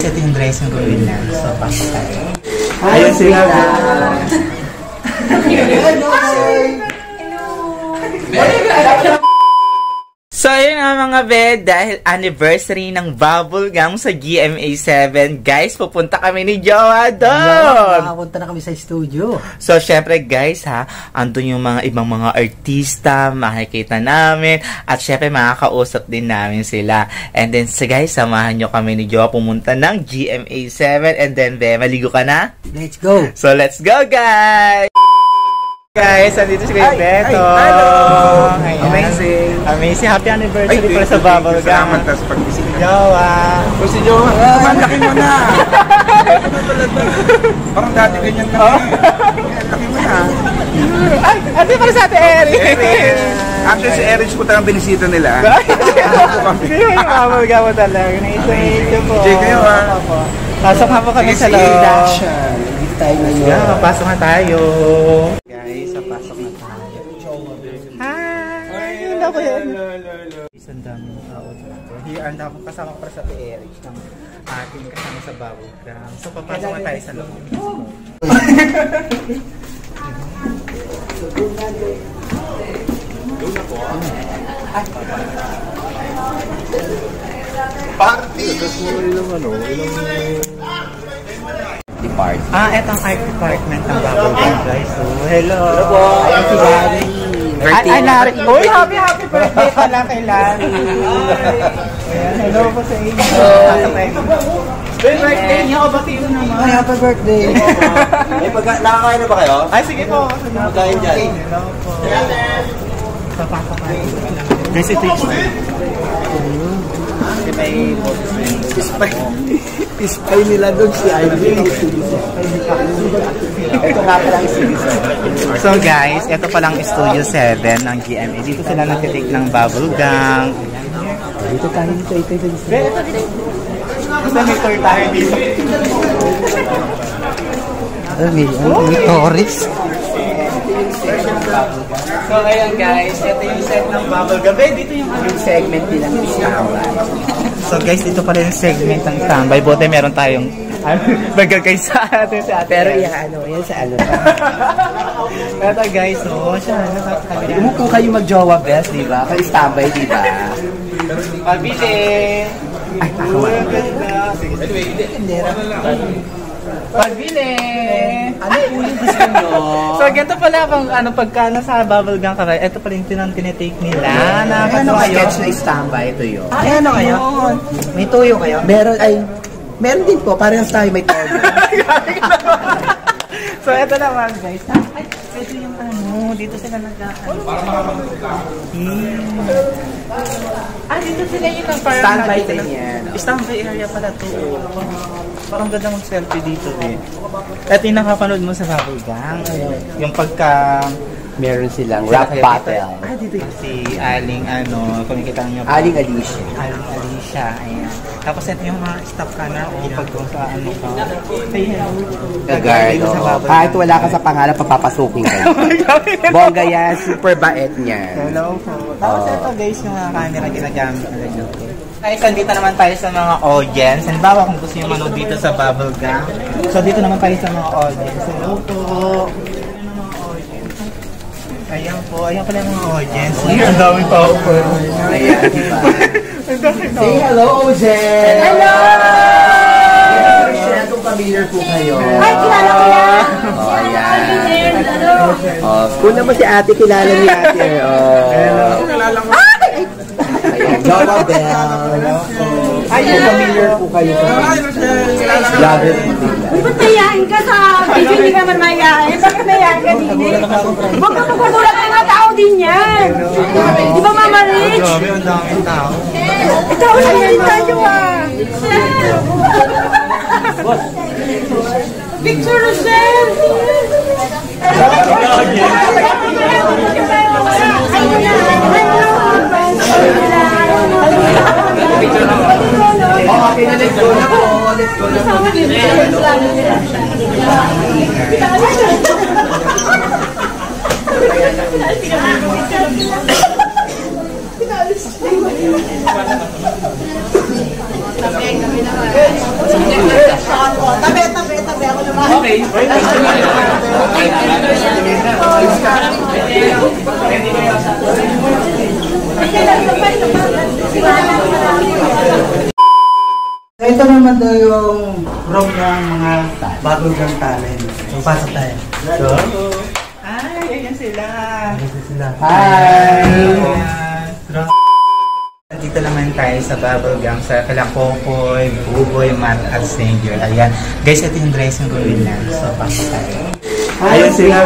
Ito yung dressing room nila. So, pasok tayo. Ayun sila. So, ayun nga mga bed, dahil anniversary ng Bubble Gum sa GMA7, guys, pupunta kami ni Jowa doon! Makapunta na kami sa studio. So, syempre guys ha, andun yung mga ibang mga artista, makikita namin, at syempre makakausap din namin sila. And then, so guys, samahan nyo kami ni Jowa pumunta ng GMA7, and then, maligo ka na? Let's go! So, let's go guys! Guys, andito si Kuya Beto. Hello! Ayan. Amazing! Amazing. Happy anniversary para sa Bubble Gum. Salamat tas pag-visit niyo. Jowa. Si Jowa, laki mo na. Parang dati ganyan ka. Laki mo na. Ay, ate para sa ate Eric. Actually, si Eric po talagang binisita nila. Hindi yung Bubble Gum talaga. Naito po. Jay, kayo ha. Pasok nga po kami sa loob. Dito tayo ngayon. Pasok na tayo. Guys, pasok na tayo. Hi! Hello po yan. Isang daming tao dito. Here, ang daming kasama para sa Eric ng ating kasama sa Bubble Gum. So, papasok na tayo sa loob. Party! Eto ang art department ng Bubble Gum, guys. So, hello! Hello po! Ayan si Larry. Larry. Uy, happy birthday pala kay Larry. Ayan, hello po sa inyo. Happy birthday niyo, batiin mo naman. Ay, happy birthday! Nakakain na ba kayo? Ay, sige po. Magkain dyan. Hello po. Papasok tayo. Guys, ito yung Ispay nila doon si Ivy. Ito nga palang So guys, ito palang Studio 7 ng GMA. Dito sila nagtitake ng Bubble Gum. Dito tayo dito. Basta may tour tayo dito. May tourist. So ayun guys, ito yung set ng Bubble Gum. Dito yung Segment nila ng standby. So guys, dito pala yung segment ng standby. Buti meron tayong magagay sa atin sa atin. Pero yan sa ano. Ito guys, so siya, nasa kabila. Kung kayo mag-jowa best, di ba? Kayo standby, di ba? Pabili! Ay, ako Uy, ang ganda. Sige, Pabili! Ano po yung gusto nyo? So, ganito pala kung pagka nasa Bubble Gum ka, ito pala yung tinitake nila. Ano sketch na standby ito yun? Ano kayo? May tuyo kayo? Meron din po, parehas tayo may toyo. So, ito naman guys. Ay, ito yung dito sila nag-ano. Dito sila yung Standby din yan. Standby area pala to. Parang ganda mag-selfie dito eh. At yung nakapanood mo sa Bubble Gum, yung pagka... Meron silang rap battle. Dito si Aling kumikita niyo. Aling Alicia. Aling Alicia, ayan. Tapos ito yung mga staff ka na o pag sa ka. Say hello. Gagard, kahit wala ka sa pangalan, papapasukin ka. Bongga yan, super bait niya. Hello po. Tapos ito guys, yung mga camera ginagamit nila. Guys, nandito naman tayo sa mga audience. Halimbawa kung gusto nyo manood dito sa Bubble Gum. So dito naman tayo sa mga audience. Hello po. Ayan po, ayan pala yung mga audience. Ang dami pa ako. Ayan, diba? Say hello, Ojen! Hello! Kung familiar po kayo. Ay, kilala ko yan! Ayan. Hello! Kung naman si ate, kilala ni ate. Hello. Kilala mo. Ayan, Jowa Bell. Ay, familiar po kayo. Vlogger po din. Uy, ba't nayain ka sa video? Hindi ka man mayain. Bakit nayain ka din eh? Huwag ka magugulat ng mga tao din yan. Di ba, Mama Rich? Grabe, ang daming tao. Ito, ulit tayo ah. Picture Rochelle! Okay na, let's go na po. Let's go na po. naman daw yung room ng mga bagong talent. So, pasok tayo. So, ay, ayan sila. Hi! Dito naman tayo sa bubble gum sa Kalakokoy, Buboy, Matt at Sanger. Ayan. Guys, ito yung dressing room nila. So, pasok tayo. Ayan sila.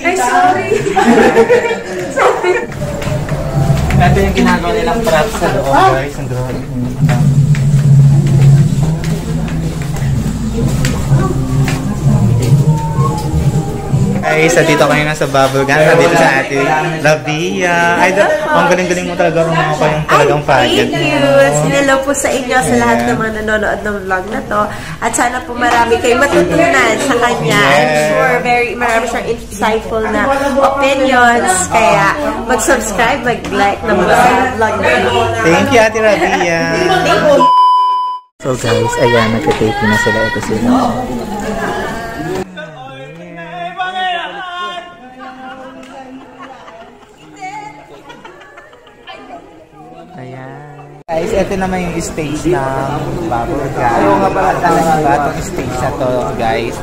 Ay, sorry. Ito yung ginagawa nilang props sa loob, guys. Ang drawing. Guys, dito kayo na sa bubble gum. Dito sa ating Lavia. Ay, ang galing-galing mo talaga. Mga pa yung talagang pageant mo. Thank you! Sinalo po sa inyo sa lahat ng mga nanonood ng vlog na to. At sana po marami kayo matutunan sa kanya. I'm sure marami siyang insightful na opinions. Kaya mag-subscribe, mag-like na mga sa vlog na to. Thank you, Ate Lavia. Thank you! So guys, ayan, nagka-tape na sila. Ito sila. Ayan. Guys, ito naman yung stage ng bubble gum. Ayaw nga pala talaga ba itong stage na to, guys?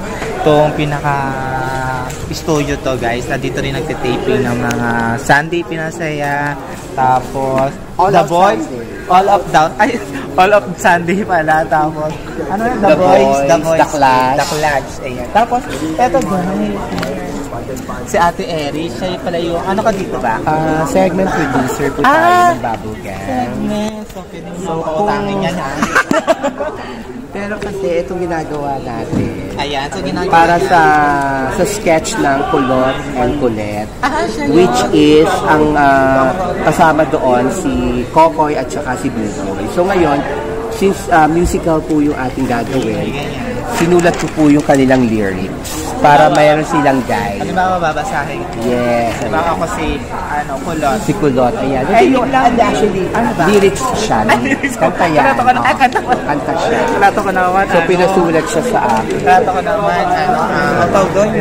Itong pinaka-studio to, guys. Na dito rin nagtitaping ng mga Sunday Pinasaya. Tapos, The Boys. All of Sunday pala. Tapos, ano yun? The Boys. The Clash. The Clash. Ayan. Tapos, eto guys. Si Ate Eri, siya pala yung, ano ka dito ba? Segment producer po tayo ng bubble gum. Segment. So, pautangin niya na. Pero kasi itong ginagawa natin. Ayan, so ginagawa para sa sketch ng Kulot and Kulet, which is ang kasama doon si Kokoy at saka si Buboy. So ngayon, since musical po yung ating gagawin, sinulat ko po yung kanilang lyrics para mayroon silang guide. Ano ba mababasahin? Yes. Diba ako si, Kulot? Si Kulot, ayan. Ay, yung actually, lyrics siya. Kanta yan. Kanta siya. Kalato ko naman. So, pinasulat siya sa akin. Kalato ko naman, ang tawag doon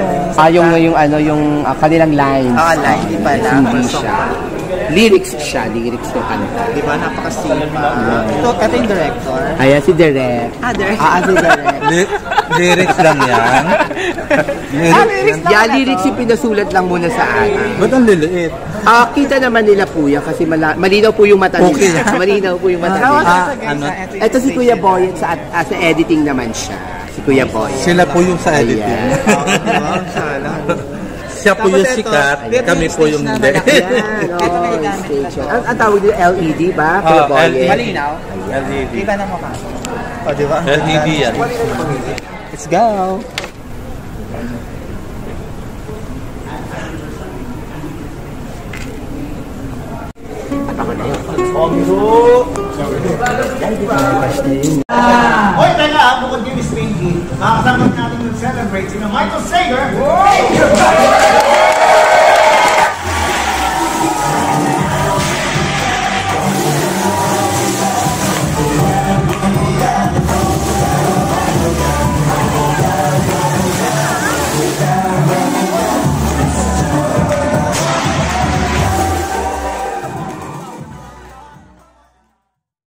yung kanilang lines. Line, di ba na? Hindi siya. Lyrics ng kanta. Di ba, napakasimpa. Ito yung director. Ayan, si Direk. Si Direk. Lyrics lang yan. Lyrics yung pinasulat lang muna sa akin. Ba't ang liliit? Kita naman nila po yan kasi malinaw po yung mata nila. Malinaw po yung mata nila. Ito si Kuya Boy sa editing naman siya. Si Kuya Boy. Sila po yung sa editing. Siya po yung sikat, kami po yung hindi. Ang tawag nila LED ba? Kuya Boy. Malinaw? LED. Iba na mukha. O, di ba? LED yan. Let's go! Hoy, teka, bukod yung Stinky, makakasama natin yung celebrate sina Michael Sager.